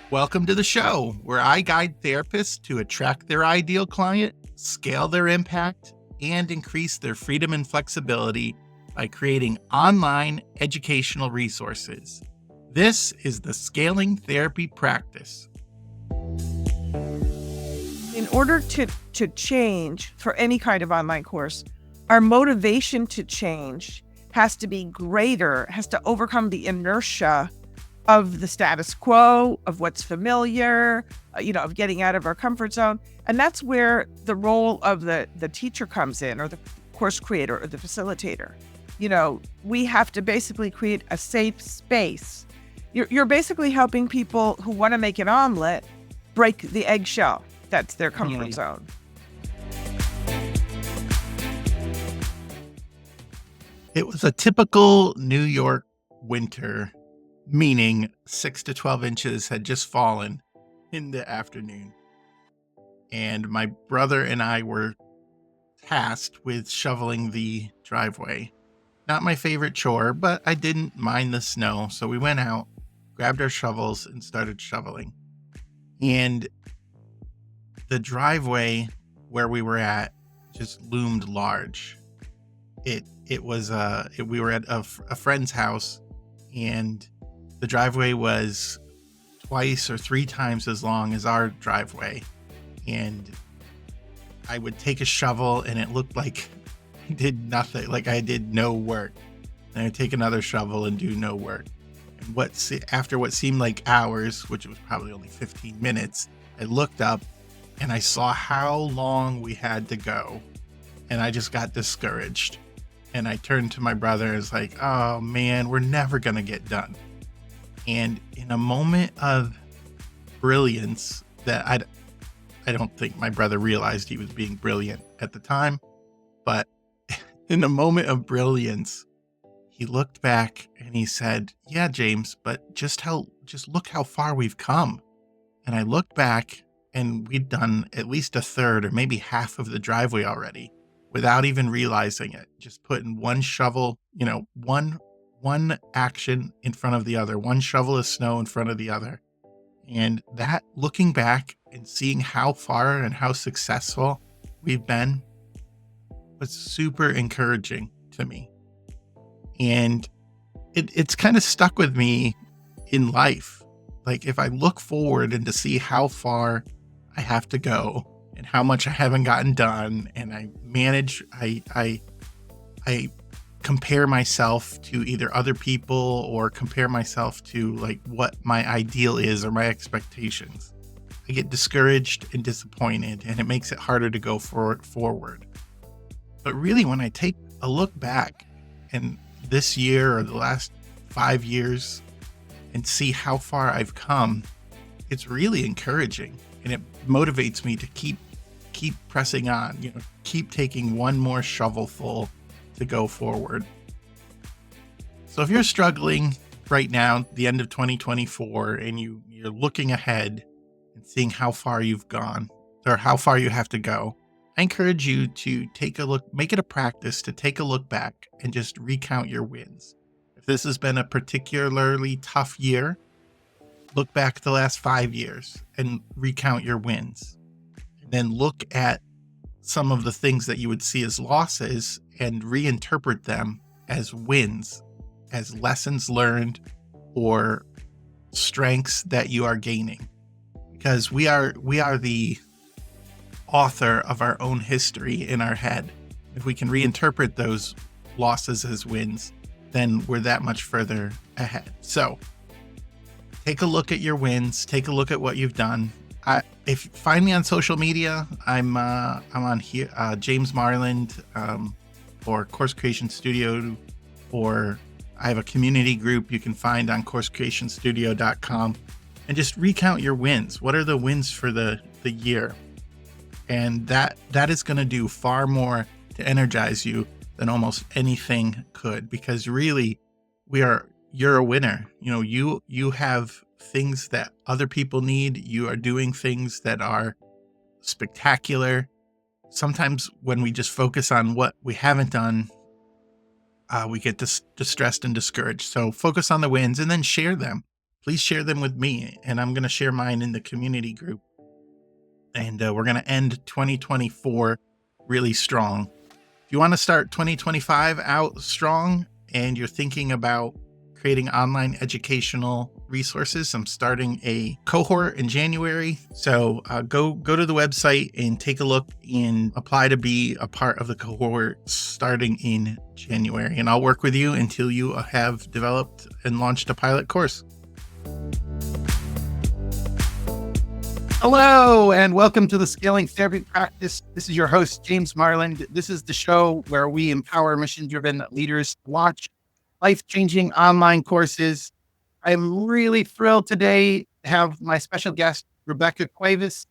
Welcome to the show, where I guide therapists to attract their ideal client, scale their impact, and increase their freedom and flexibility by creating online educational resources. This is the Scaling Therapy Practice. In order to change for any kind of online course, our motivation to change has to be greater, has to overcome the inertia of the status quo, of what's familiar, of getting out of our comfort zone. And that's where the role of the teacher comes in, or the course creator or the facilitator. We have to basically create a safe space. You're basically helping people who want to make an omelet break the eggshell. That's their comfort zone. It was a typical New York winter, meaning 6 to 12 inches had just fallen in the afternoon. And my brother and I were tasked with shoveling the driveway. Not my favorite chore, but I didn't mind the snow. So we went out, grabbed our shovels, and started shoveling. And the driveway where we were at just loomed large. We were at a friend's house, and the driveway was twice or three times as long as our driveway. And I would take a shovel and it looked like I did nothing, like I did no work. And I'd take another shovel and do no work. And after what seemed like hours, which was probably only 15 minutes, I looked up and I saw how long we had to go. And I just got discouraged. And I turned to my brother and was like, oh man, we're never going to get done. And in a moment of brilliance that I don't think my brother realized he was being brilliant at the time, but in a moment of brilliance, he looked back and he said, yeah, James, but just look how far we've come. And I looked back and we'd done at least a third or maybe half of the driveway already without even realizing it. Just putting one shovel, one action in front of the other, one shovel of snow in front of the other. And that, looking back and seeing how far and how successful we've been, was super encouraging to me. And it's kind of stuck with me in life. Like, if I look forward and to see how far I have to go and how much I haven't gotten done, and I compare myself to either other people or compare myself to like what my ideal is or my expectations, I get discouraged and disappointed, and it makes it harder to go forward. But really, when I take a look back and this year or the last 5 years and see how far I've come, it's really encouraging, and it motivates me to keep pressing on, keep taking one more shovelful to go forward. So if you're struggling right now, the end of 2024, and you're looking ahead and seeing how far you've gone or how far you have to go, I encourage you to take a look, make it a practice to take a look back and just recount your wins. If this has been a particularly tough year, look back the last 5 years and recount your wins. And then look at some of the things that you would see as losses and reinterpret them as wins, as lessons learned or strengths that you are gaining. Because we are the author of our own history in our head. If we can reinterpret those losses as wins, then we're that much further ahead. So take a look at your wins, take a look at what you've done. If you find me on social media, I'm on here, James Marland, or Course Creation Studio, or I have a community group you can find on coursecreationstudio.com, and just recount your wins. What are the wins for the year? And that is going to do far more to energize you than almost anything could, because really you're a winner. You have things that other people need. You are doing things that are spectacular. Sometimes when we just focus on what we haven't done, we get distressed and discouraged. So focus on the wins and then share them. please share them with me, and I'm going to share mine in the community group. And we're going to end 2024 really strong. If you want to start 2025 out strong and you're thinking about creating online educational resources, I'm starting a cohort in January. So go to the website and take a look and apply to be a part of the cohort starting in January. And I'll work with you until you have developed and launched a pilot course. Hello, and welcome to the Scaling Therapy Practice. This is your host, James Marland. This is the show where we empower mission-driven leaders to launch life-changing online courses. I'm really thrilled today to have my special guest, Rebecca Cuevas.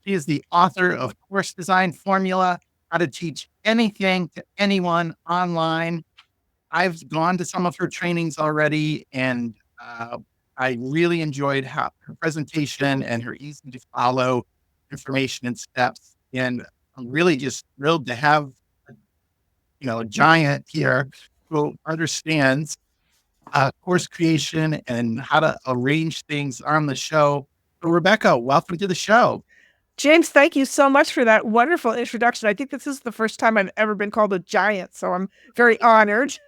She is the author of Course Design Formula, How to Teach Anything to Anyone Online. I've gone to some of her trainings already, and I really enjoyed her presentation and her easy to follow information and steps. And I'm really just thrilled to have, a giant here who understands course creation and how to arrange things on the show. So Rebecca, welcome to the show. James, thank you so much for that wonderful introduction. I think this is the first time I've ever been called a giant, so I'm very honored.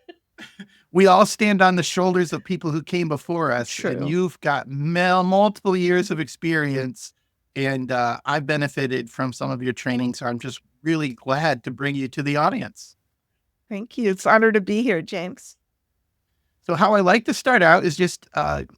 We all stand on the shoulders of people who came before us. True. And you've got multiple years of experience, and I've benefited from some of your training. So I'm just really glad to bring you to the audience. Thank you. It's an honor to be here, James. So how I like to start out is just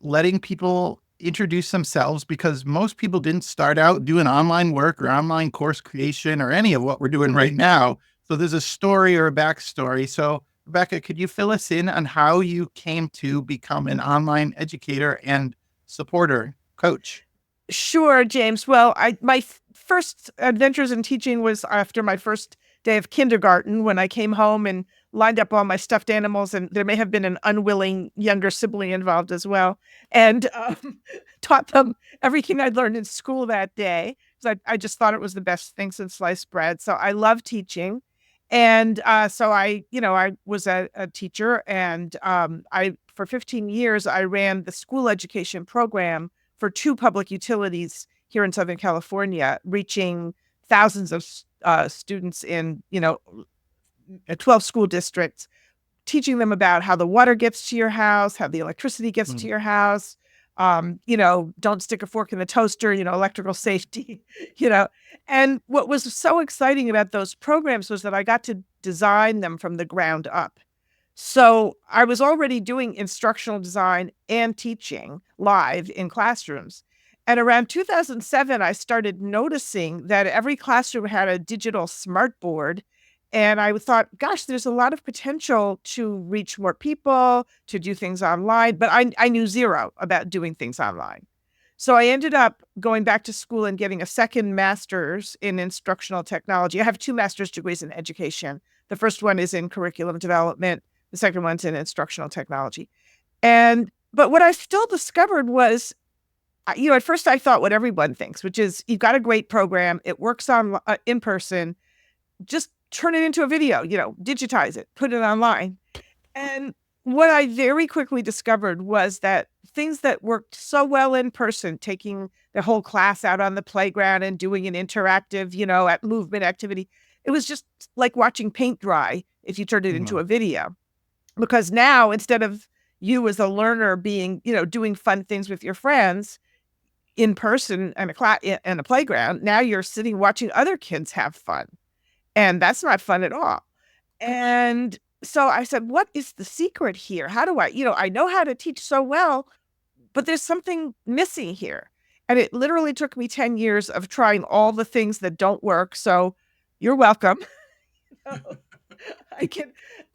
letting people introduce themselves, because most people didn't start out doing online work or online course creation or any of what we're doing right now. So there's a story or a backstory. So Rebecca, could you fill us in on how you came to become an online educator and supporter coach? Sure, James. Well, my first adventures in teaching was after my first day of kindergarten, when I came home and lined up all my stuffed animals, and there may have been an unwilling younger sibling involved as well, and taught them everything I'd learned in school that day, because I just thought it was the best thing since sliced bread. So I love teaching. And so I was a teacher, and for 15 years, I ran the school education program for 2 public utilities here in Southern California, reaching thousands of students in, 12 school districts, teaching them about how the water gets to your house, how the electricity gets to your house, don't stick a fork in the toaster, electrical safety, And what was so exciting about those programs was that I got to design them from the ground up. So I was already doing instructional design and teaching live in classrooms. And around 2007, I started noticing that every classroom had a digital smartboard. And I thought, gosh, there's a lot of potential to reach more people, to do things online. But I knew zero about doing things online. So I ended up going back to school and getting a second master's in instructional technology. I have 2 master's degrees in education. The first one is in curriculum development. The second one's in instructional technology. But what I still discovered was, at first I thought what everyone thinks, which is you've got a great program. It works on in person. Just turn it into a video, digitize it, put it online. And what I very quickly discovered was that things that worked so well in person, taking the whole class out on the playground and doing an interactive, at movement activity, it was just like watching paint dry if you turned it into a video. Because now, instead of you as a learner being, doing fun things with your friends in person and a playground, now you're sitting watching other kids have fun. And that's not fun at all. And so I said, what is the secret here? How do I know how to teach so well, but there's something missing here. And it literally took me 10 years of trying all the things that don't work. So you're welcome.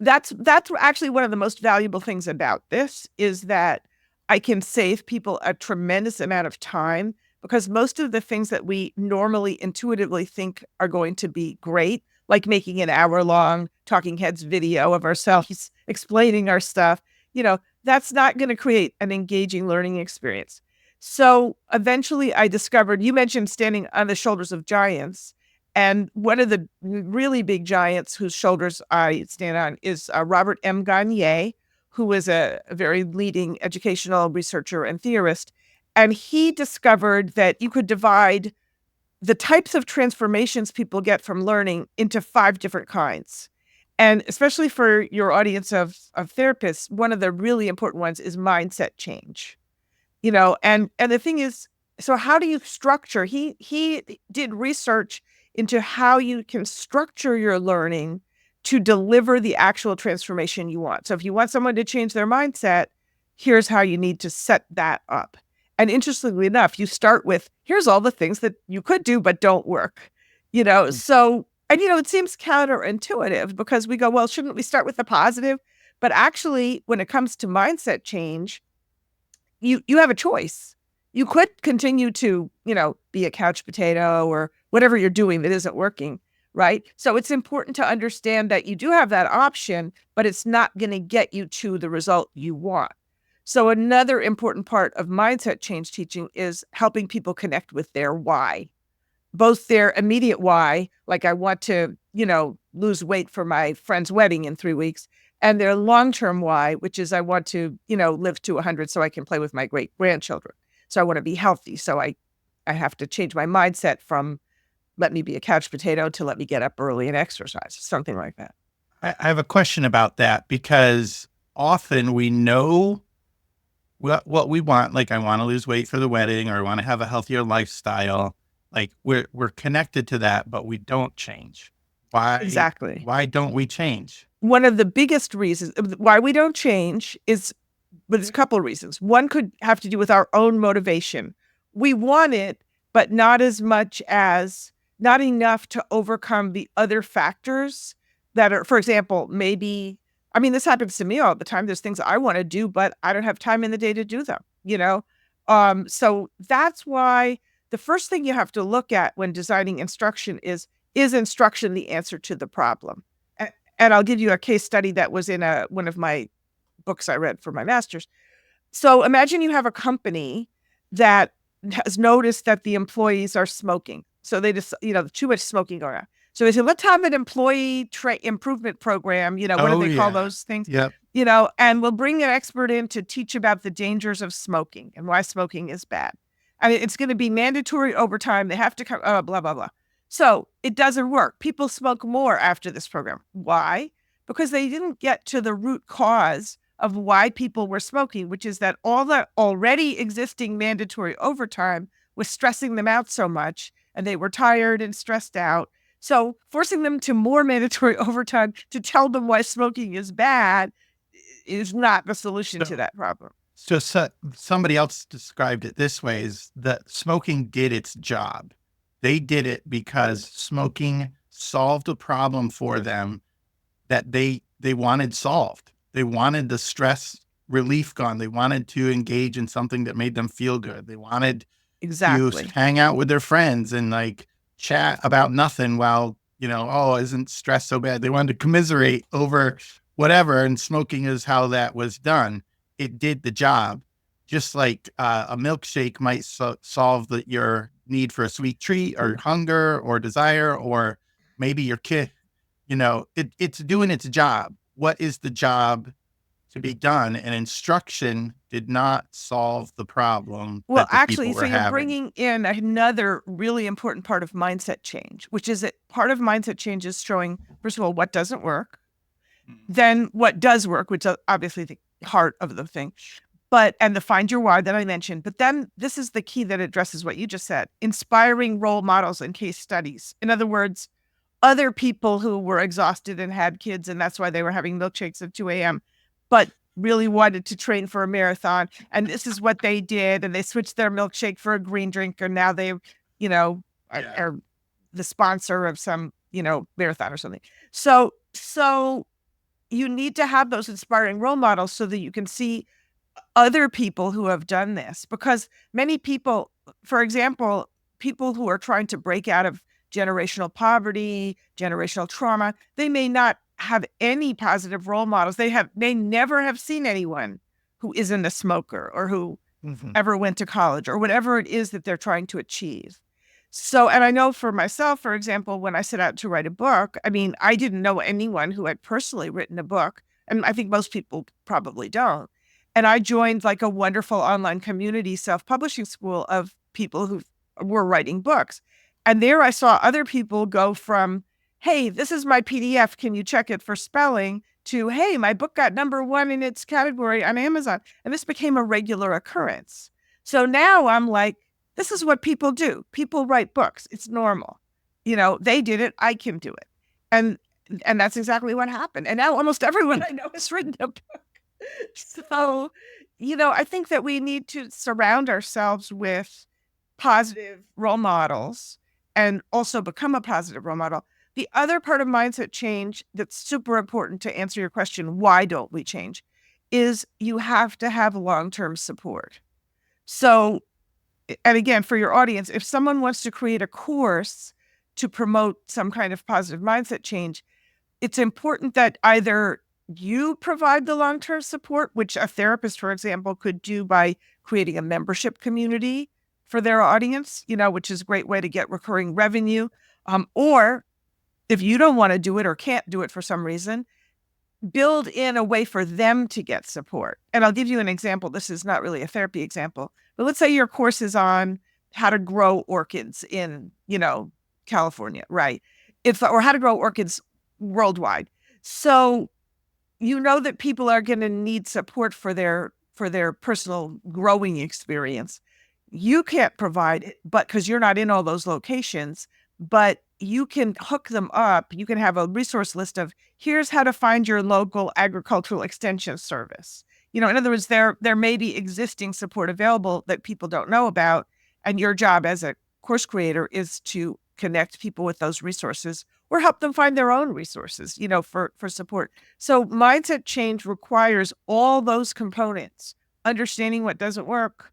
That's actually one of the most valuable things about this, is that I can save people a tremendous amount of time, because most of the things that we normally intuitively think are going to be great, like making an hour-long talking heads video of ourselves explaining our stuff, that's not going to create an engaging learning experience. So eventually I discovered, you mentioned standing on the shoulders of giants. And one of the really big giants whose shoulders I stand on is Robert M. Gagne, who is a very leading educational researcher and theorist. And he discovered that you could divide the types of transformations people get from learning into 5 different kinds. And especially for your audience of therapists, one of the really important ones is mindset change. And the thing is, so how do you structure? He did research into how you can structure your learning to deliver the actual transformation you want. So if you want someone to change their mindset, here's how you need to set that up. And interestingly enough, you start with, here's all the things that you could do but don't work. So, and it seems counterintuitive because we go, well, shouldn't we start with the positive? But actually, when it comes to mindset change, you have a choice. You could continue to, be a couch potato or whatever you're doing that isn't working, right? So it's important to understand that you do have that option, but it's not going to get you to the result you want. So another important part of mindset change teaching is helping people connect with their why, both their immediate why, like I want to, lose weight for my friend's wedding in 3 weeks, and their long-term why, which is I want to, live to 100 so I can play with my great grandchildren. So I want to be healthy. So I have to change my mindset from let me be a couch potato to let me get up early and exercise, something like that. I have a question about that because often we know what we want. Like I want to lose weight for the wedding, or I want to have a healthier lifestyle. Like we're connected to that, but we don't change. Why? Exactly. Why don't we change? One of the biggest reasons why we don't change is, but there's a couple of reasons. One could have to do with our own motivation. We want it, but not enough to overcome the other factors that are, for example, maybe, this happens to me all the time. There's things I want to do, but I don't have time in the day to do them, So that's why the first thing you have to look at when designing instruction is instruction the answer to the problem? And I'll give you a case study that was in one of my books I read for my master's. So imagine you have a company that has noticed that the employees are smoking. So they just, too much smoking going on. So they said, let's have an employee improvement program. What do they call those things? Yep. And we'll bring an expert in to teach about the dangers of smoking and why smoking is bad. It's going to be mandatory overtime. They have to come, blah, blah, blah. So it doesn't work. People smoke more after this program. Why? Because they didn't get to the root cause of why people were smoking, which is that all the already existing mandatory overtime was stressing them out so much, and they were tired and stressed out. So forcing them to more mandatory overtime to tell them why smoking is bad is not the solution to that problem. So somebody else described it this way, is that smoking did its job. They did it because smoking solved a problem for them that they wanted solved. They wanted the stress relief gone. They wanted to engage in something that made them feel good. They wanted to hang out with their friends and like chat about nothing while, isn't stress so bad? They wanted to commiserate over whatever. And smoking is how that was done. It did the job. Just like a milkshake might solve your need for a sweet treat or hunger or desire, or maybe your kid, it's doing its job. What is the job to be done? And instruction did not solve the problem. Well, actually, so you're bringing in another really important part of mindset change, which is that part of mindset change is showing, first of all, what doesn't work, then what does work, which is obviously the heart of the thing. And the find your why that I mentioned. But then this is the key that addresses what you just said, inspiring role models and case studies. In other words, other people who were exhausted and had kids, and that's why they were having milkshakes at 2 a.m., but really wanted to train for a marathon. And this is what they did. And they switched their milkshake for a green drink. And now they, are the sponsor of some, marathon or something. So you need to have those inspiring role models so that you can see other people who have done this, because many people, for example, people who are trying to break out of generational poverty, generational trauma, they may not have any positive role models. They never have seen anyone who isn't a smoker or who ever went to college or whatever it is that they're trying to achieve. So, and I know for myself, for example, when I set out to write a book, I didn't know anyone who had personally written a book. And I think most people probably don't. And I joined like a wonderful online community self-publishing school of people who were writing books. And there I saw other people go from, hey, this is my PDF, can you check it for spelling, to, hey, my book got #1 in its category on Amazon. And this became a regular occurrence. So now I'm like, this is what people do. People write books. It's normal. They did it. I can do it. And that's exactly what happened. And now almost everyone I know has written a book. So, I think that we need to surround ourselves with positive role models and also become a positive role model. The other part of mindset change that's super important to answer your question, why don't we change, is you have to have long-term support. So, and again, for your audience, if someone wants to create a course to promote some kind of positive mindset change, it's important that either you provide the long-term support, which a therapist, for example, could do by creating a membership community for their audience, which is a great way to get recurring revenue. Or if you don't want to do it or can't do it for some reason, build in a way for them to get support. And I'll give you an example. This is not really a therapy example, but let's say your course is on how to grow orchids in, California, right? Or how to grow orchids worldwide. So that people are going to need support for their personal growing experience. You can't provide it, but because you're not in all those locations, but you can hook them up. You can have a resource list of here's how to find your local agricultural extension service. In other words, there may be existing support available that people don't know about. And your job as a course creator is to connect people with those resources or help them find their own resources, for support. So mindset change requires all those components, understanding what doesn't work,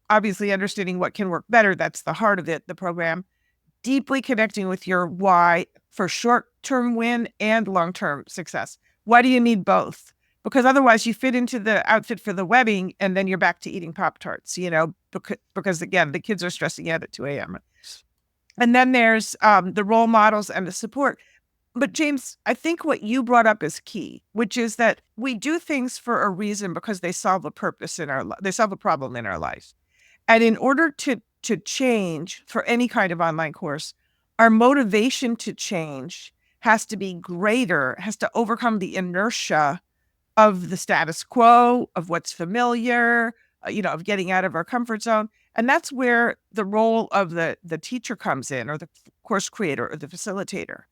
obviously understanding what can work better. That's the heart of it, the program. Deeply connecting with your why for short-term win and long-term success. Why do you need both? Because otherwise you fit into the outfit for the wedding and then you're back to eating Pop-Tarts, because again, the kids are stressing out at 2 a.m. And then there's the role models and the support. But James, I think what you brought up is key, which is that we do things for a reason because they solve a purpose they solve a problem in our life. And in order to change for any kind of online course, our motivation to change has to be greater, has to overcome the inertia of the status quo, of what's familiar, of getting out of our comfort zone. And that's where the role of the teacher comes in, or the course creator or the facilitator.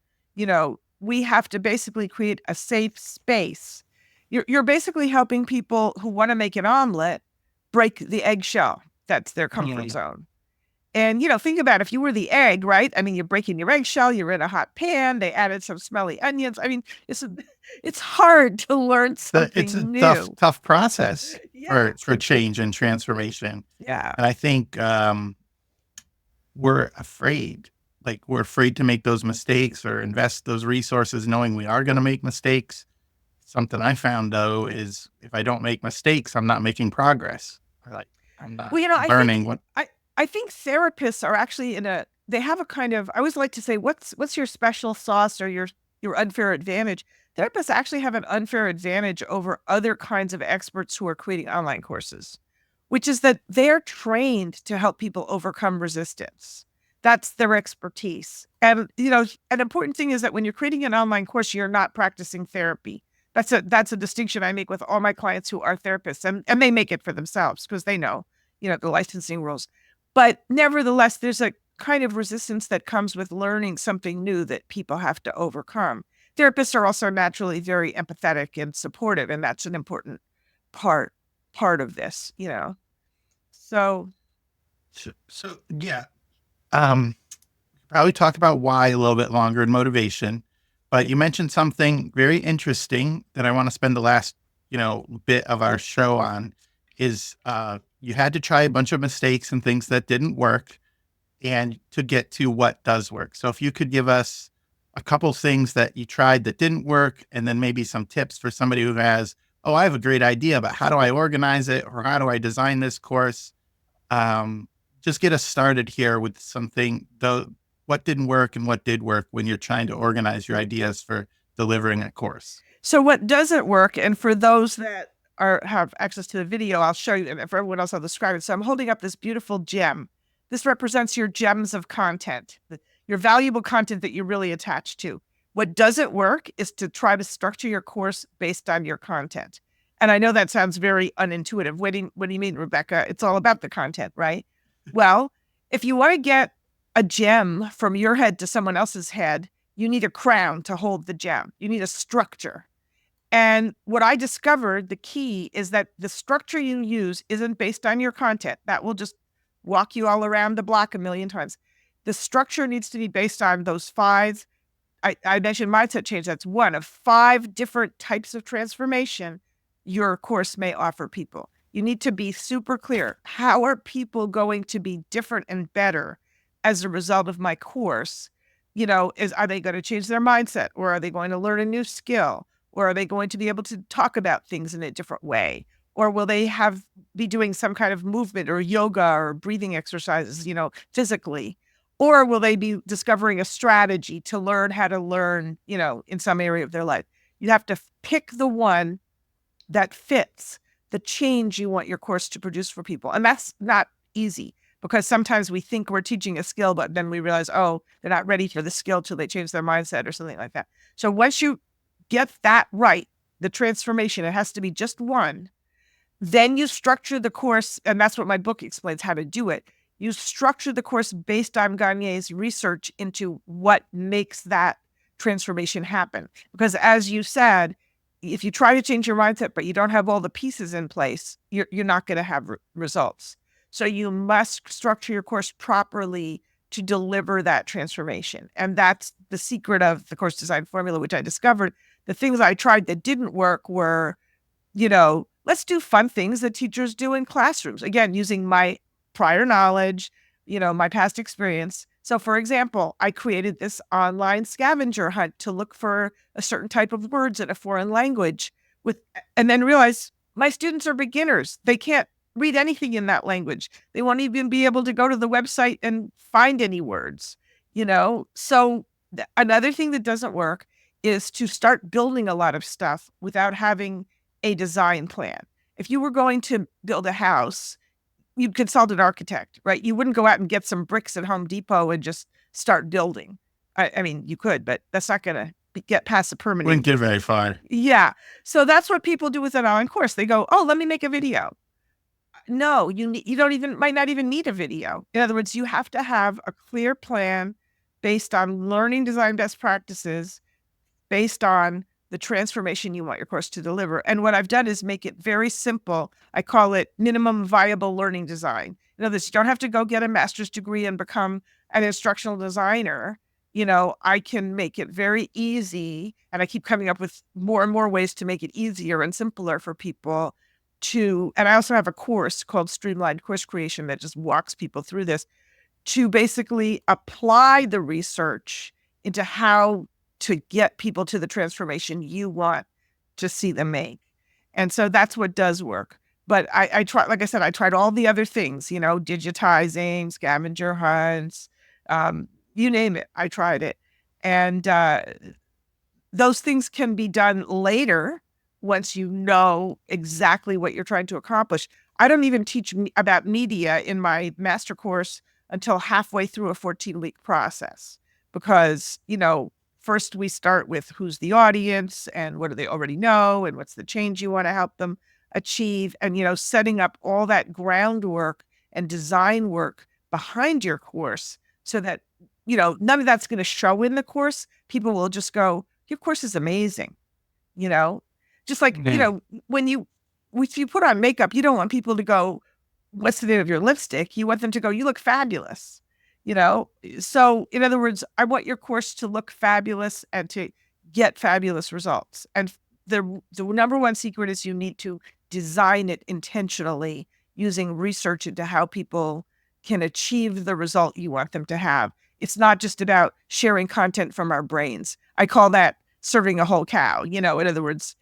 We have to basically create a safe space. You're basically helping people who want to make an omelet break the eggshell. That's their comfort zone. And, think about if you were the egg, right? I mean, you're breaking your eggshell, you're in a hot pan, they added some smelly onions. I mean, it's hard to learn something new. It's a tough process Yeah. for change and transformation. Yeah. And I think we're afraid. Like, we're afraid to make those mistakes or invest those resources knowing we are going to make mistakes. Something I found, though, is if I don't make mistakes, I'm not making progress. Or I'm not learning I think therapists are actually they have a kind of, I always like to say, what's your special sauce or your unfair advantage? Therapists actually have an unfair advantage over other kinds of experts who are creating online courses, which is that they're trained to help people overcome resistance. That's their expertise. And, an important thing is that when you're creating an online course, you're not practicing therapy. That's a distinction I make with all my clients who are therapists, and they make it for themselves because they know, the licensing rules. But nevertheless, there's a kind of resistance that comes with learning something new that people have to overcome. Therapists are also naturally very empathetic and supportive, and that's an important part of this, So yeah. Probably talk about why a little bit longer and motivation, but you mentioned something very interesting that I want to spend the last, bit of our show on is, you had to try a bunch of mistakes and things that didn't work and to get to what does work. So if you could give us a couple things that you tried that didn't work, and then maybe some tips for somebody who has, oh, I have a great idea, but how do I organize it? Or how do I design this course? Just get us started here with something, though, what didn't work and what did work when you're trying to organize your ideas for delivering a course. So what doesn't work, and for those that have access to the video, I'll show you, and for everyone else, I'll describe it. So I'm holding up this beautiful gem. This represents your gems of content, your valuable content that you're really attached to. What doesn't work is to try to structure your course based on your content. And I know that sounds very unintuitive. What do you mean, Rebecca? It's all about the content, right? Well, if you want to get a gem from your head to someone else's head, you need a crown to hold the gem. You need a structure. And what I discovered, the key is that the structure you use isn't based on your content. That will just walk you all around the block a million times. The structure needs to be based on those five. I mentioned mindset change. That's one of 5 different types of transformation your course may offer people. You need to be super clear. How are people going to be different and better as a result of my course? Are they going to change their mindset, or are they going to learn a new skill? Or are they going to be able to talk about things in a different way? Or will they be doing some kind of movement or yoga or breathing exercises, physically? Or will they be discovering a strategy to learn how to learn, in some area of their life? You have to pick the one that fits the change you want your course to produce for people. And that's not easy, because sometimes we think we're teaching a skill, but then we realize, oh, they're not ready for the skill till they change their mindset or something like that. So once you get that right, the transformation, it has to be just one. Then you structure the course, and that's what my book explains how to do it. You structure the course based on Gagne's research into what makes that transformation happen. Because as you said, if you try to change your mindset, but you don't have all the pieces in place, you're not going to have results. So you must structure your course properly to deliver that transformation. And that's the secret of the course design formula, which I discovered. The things I tried that didn't work were, let's do fun things that teachers do in classrooms. Again, using my prior knowledge, my past experience. So for example, I created this online scavenger hunt to look for a certain type of words in a foreign language and then realized my students are beginners. They can't read anything in that language. They won't even be able to go to the website and find any words, So another thing that doesn't work is to start building a lot of stuff without having a design plan. If you were going to build a house, you'd consult an architect, right? You wouldn't go out and get some bricks at Home Depot and just start building. I mean, you could, but that's not going to get past the permitting. Wouldn't get very far. Yeah. So that's what people do with an online course. They go, oh, let me make a video. No, you might not even need a video. In other words, you have to have a clear plan based on learning design best practices, based on the transformation you want your course to deliver. And what I've done is make it very simple. I call it minimum viable learning design. In other words, you don't have to go get a master's degree and become an instructional designer. I can make it very easy, and I keep coming up with more and more ways to make it easier and simpler for people and I also have a course called Streamlined Course Creation that just walks people through this to basically apply the research into how to get people to the transformation you want to see them make. And so that's what does work. But I tried, like I said, I tried all the other things, digitizing, scavenger hunts, you name it, I tried it. And those things can be done later once you know exactly what you're trying to accomplish. I don't even teach about media in my master course until halfway through a 14-week process, because, first we start with who's the audience and what do they already know and what's the change you want to help them achieve, and, setting up all that groundwork and design work behind your course so that, none of that's going to show in the course. People will just go, your course is amazing, just like, when you put on makeup, you don't want people to go, what's the name of your lipstick? You want them to go, you look fabulous, So in other words, I want your course to look fabulous and to get fabulous results. And the number one secret is you need to design it intentionally using research into how people can achieve the result you want them to have. It's not just about sharing content from our brains. I call that serving a whole cow. In other words,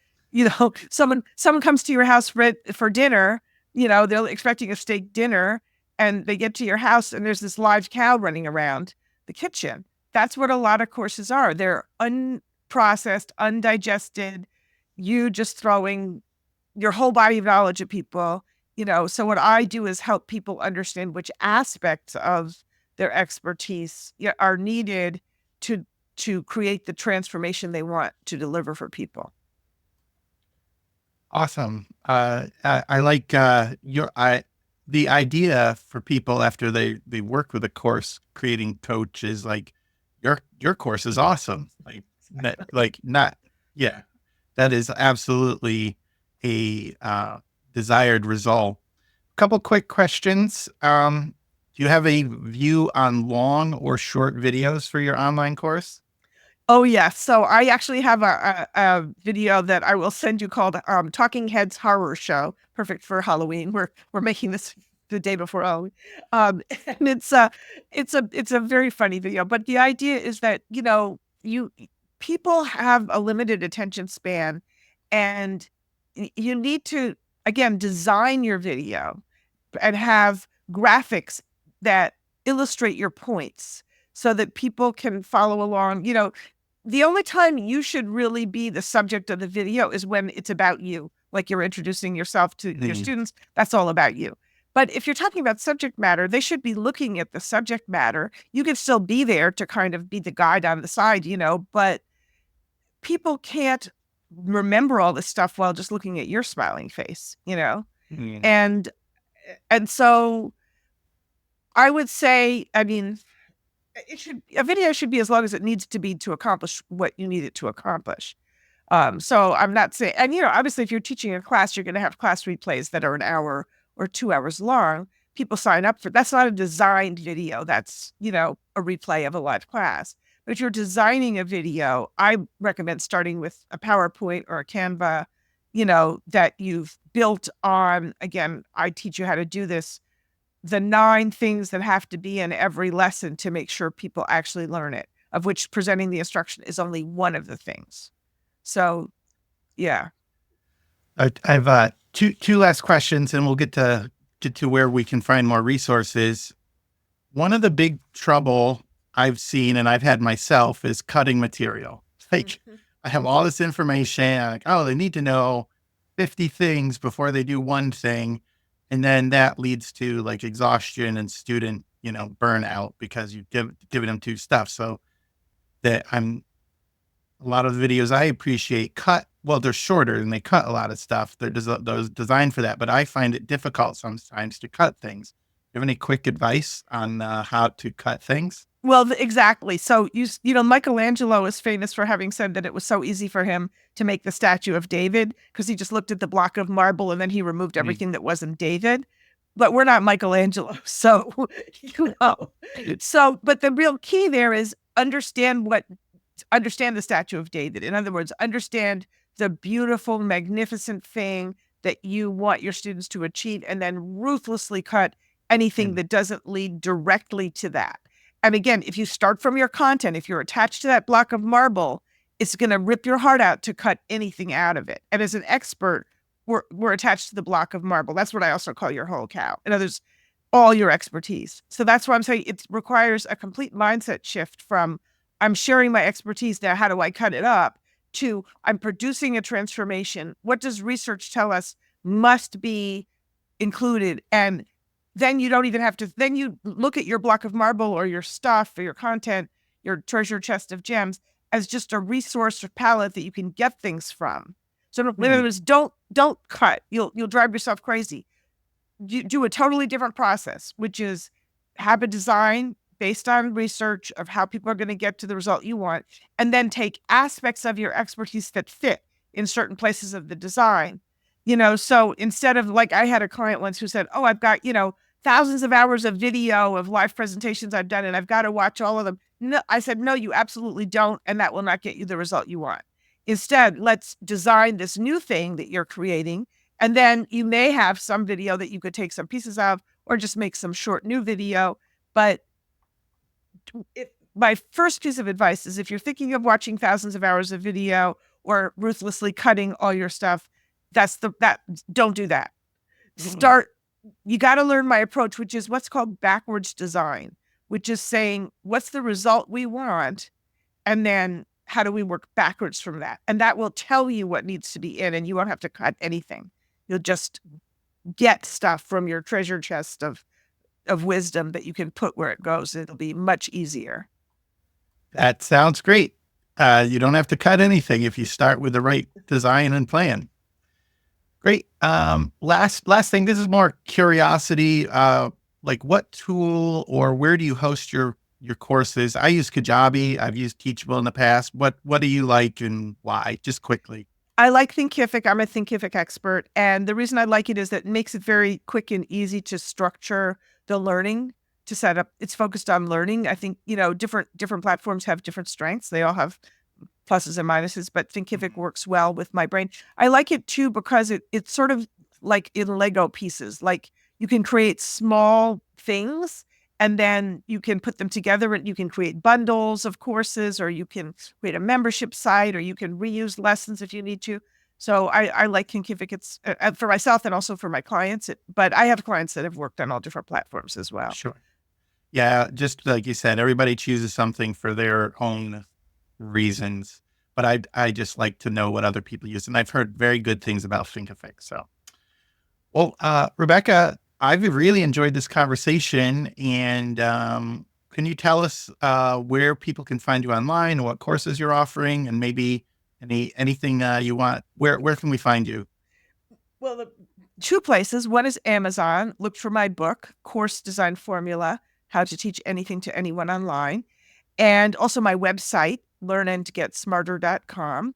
someone comes to your house for dinner, they're expecting a steak dinner, and they get to your house and there's this live cow running around the kitchen. That's what a lot of courses are. They're unprocessed, undigested, you just throwing your whole body of knowledge at people, So what I do is help people understand which aspects of their expertise are needed to create the transformation they want to deliver for people. Awesome. I like the idea for people after they work with a course creating coach is like your course is awesome. Yeah, that is absolutely a desired result. Couple quick questions. Do you have a view on long or short videos for your online course? Oh, yeah. So I actually have a video that I will send you called Talking Heads Horror Show. Perfect for Halloween. We're making this the day before Halloween. And it's a very funny video. But the idea is that, you people have a limited attention span, and you need to, again, design your video and have graphics that illustrate your points so that people can follow along. The only time you should really be the subject of the video is when it's about you, like you're introducing yourself to your students. That's all about you. But if you're talking about subject matter, they should be looking at the subject matter. You can still be there to kind of be the guide on the side, but people can't remember all this stuff while just looking at your smiling face, And so I would say, a video should be as long as it needs to be to accomplish what you need it to accomplish. So I'm not saying, and obviously if you're teaching a class, you're going to have class replays that are an hour or 2 hours long. People sign up for, that's not a designed video. That's, a replay of a live class. But if you're designing a video, I recommend starting with a PowerPoint or a Canva, that you've built on. Again, I teach you how to do this, the 9 things that have to be in every lesson to make sure people actually learn it, of which presenting the instruction is only one of the things. So, yeah. I've two last questions, and we'll get to where we can find more resources. One of the big trouble I've seen and I've had myself is cutting material. Like I have all this information, like, oh, they need to know 50 things before they do one thing. And then that leads to like exhaustion and student, burnout because you've given them too stuff. So that a lot of the videos I appreciate they're shorter and they cut a lot of stuff. They're designed for that, but I find it difficult sometimes to cut things. Do you have any quick advice on how to cut things? Well, exactly. So, Michelangelo is famous for having said that it was so easy for him to make the statue of David because he just looked at the block of marble and then he removed everything that wasn't David. But we're not Michelangelo. So, but the real key there is understand the statue of David. In other words, understand the beautiful, magnificent thing that you want your students to achieve, and then ruthlessly cut anything that doesn't lead directly to that. And again, if you start from your content, if you're attached to that block of marble, it's going to rip your heart out to cut anything out of it. And as an expert, we're attached to the block of marble. That's what I also call your whole cow. In other words, all your expertise. So that's why I'm saying it requires a complete mindset shift from I'm sharing my expertise now, how do I cut it up, to I'm producing a transformation. What does research tell us must be included? And then you don't even have to, then you look at your block of marble or your stuff or your content, your treasure chest of gems as just a resource or palette that you can get things from. So in other words, don't cut. You'll drive yourself crazy. You do a totally different process, which is have a design based on research of how people are going to get to the result you want, and then take aspects of your expertise that fit in certain places of the design. So instead of, like, I had a client once who said, oh, I've got, thousands of hours of video of live presentations I've done, and I've got to watch all of them. No, I said, no, you absolutely don't. And that will not get you the result you want. Instead, let's design this new thing that you're creating. And then you may have some video that you could take some pieces of, or just make some short new video. But my first piece of advice is if you're thinking of watching thousands of hours of video or ruthlessly cutting all your stuff, don't do that. You got to learn my approach, which is what's called backwards design, which is saying, what's the result we want? And then how do we work backwards from that? And that will tell you what needs to be in, and you won't have to cut anything. You'll just get stuff from your treasure chest of wisdom that you can put where it goes. It'll be much easier. That sounds great. You don't have to cut anything if you start with the right design and plan. Great. Last thing, this is more curiosity. Like what tool or where do you host your courses? I use Kajabi. I've used Teachable in the past. What do you like and why? Just quickly. I like Thinkific. I'm a Thinkific expert. And the reason I like it is that it makes it very quick and easy to structure the learning, to set up. It's focused on learning. I think, different platforms have different strengths. They all have pluses and minuses, but Thinkific works well with my brain. I like it too because it's sort of like in Lego pieces. Like you can create small things and then you can put them together and you can create bundles of courses, or you can create a membership site, or you can reuse lessons if you need to. So I like Thinkific. It's for myself and also for my clients. But I have clients that have worked on all different platforms as well. Sure. Yeah, just like you said, everybody chooses something for their own reasons. But I just like to know what other people use. And I've heard very good things about Thinkific. So, well, Rebecca, I've really enjoyed this conversation. And can you tell us where people can find you online, what courses you're offering, and maybe anything you want? Where can we find you? Well, the two places. One is Amazon. Look for my book, Course Design Formula, How to Teach Anything to Anyone Online. And also my website, learnandgetsmarter.com.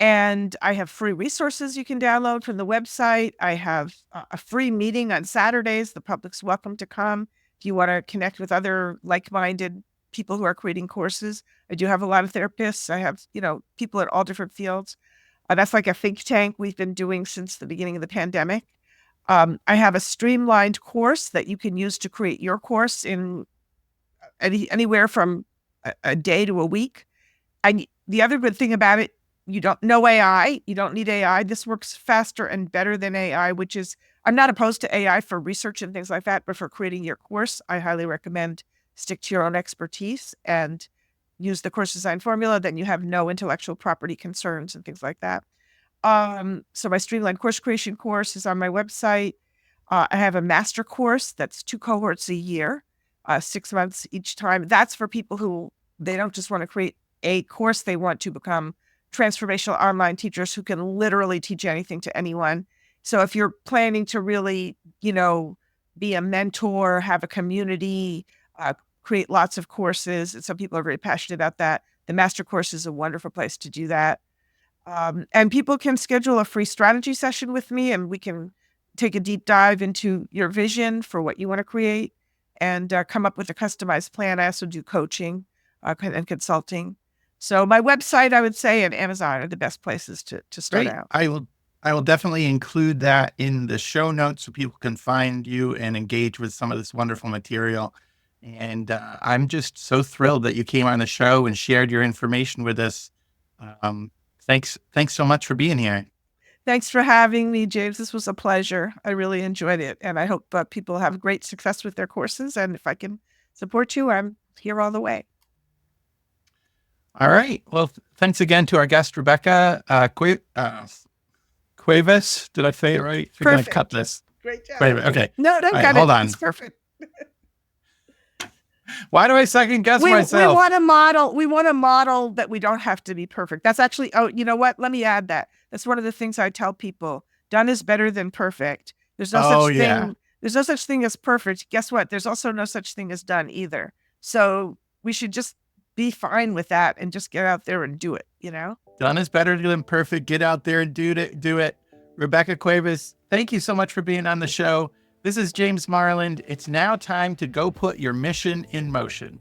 And I have free resources you can download from the website. I have a free meeting on Saturdays. The public's welcome to come if you want to connect with other like-minded people who are creating courses. I do have a lot of therapists. I have, people in all different fields. That's like a think tank we've been doing since the beginning of the pandemic. I have a streamlined course that you can use to create your course in anywhere from a day to a week. And the other good thing about it, you don't know AI. You don't need AI. This works faster and better than AI, which is, I'm not opposed to AI for research and things like that, but for creating your course, I highly recommend stick to your own expertise and use the course design formula. Then you have no intellectual property concerns and things like that. So my streamlined course creation course is on my website. I have a master course that's 2 cohorts a year, 6 months each time. That's for people who, they don't just want to create a course, they want to become transformational online teachers who can literally teach anything to anyone. So if you're planning to really, be a mentor, have a community, create lots of courses, and some people are very passionate about that, the master course is a wonderful place to do that. And people can schedule a free strategy session with me, and we can take a deep dive into your vision for what you want to create and come up with a customized plan. I also do coaching and consulting. So my website, I would say, and Amazon are the best places to start Great. out. I will definitely include that in the show notes so people can find you and engage with some of this wonderful material. And I'm just so thrilled that you came on the show and shared your information with us. Thanks so much for being here. Thanks for having me, James. This was a pleasure. I really enjoyed it. And I hope people have great success with their courses. And if I can support you, I'm here all the way. All right. Well, thanks again to our guest, Rebecca Cuevas. Did I say it right? We're going to cut this. Great job. Cuevas. Okay. No, don't cut it. Hold on. It's perfect. Why do I second guess myself? We want a model that we don't have to be perfect. That's actually, you know what? Let me add that. That's one of the things I tell people. Done is better than perfect. There's no such thing. There's no such thing as perfect. Guess what? There's also no such thing as done either. So we should just be fine with that and just get out there and do it, Done is better than perfect. Get out there and do it. Rebecca Cuevas, thank you so much for being on the show. This is James Marland. It's now time to go put your mission in motion.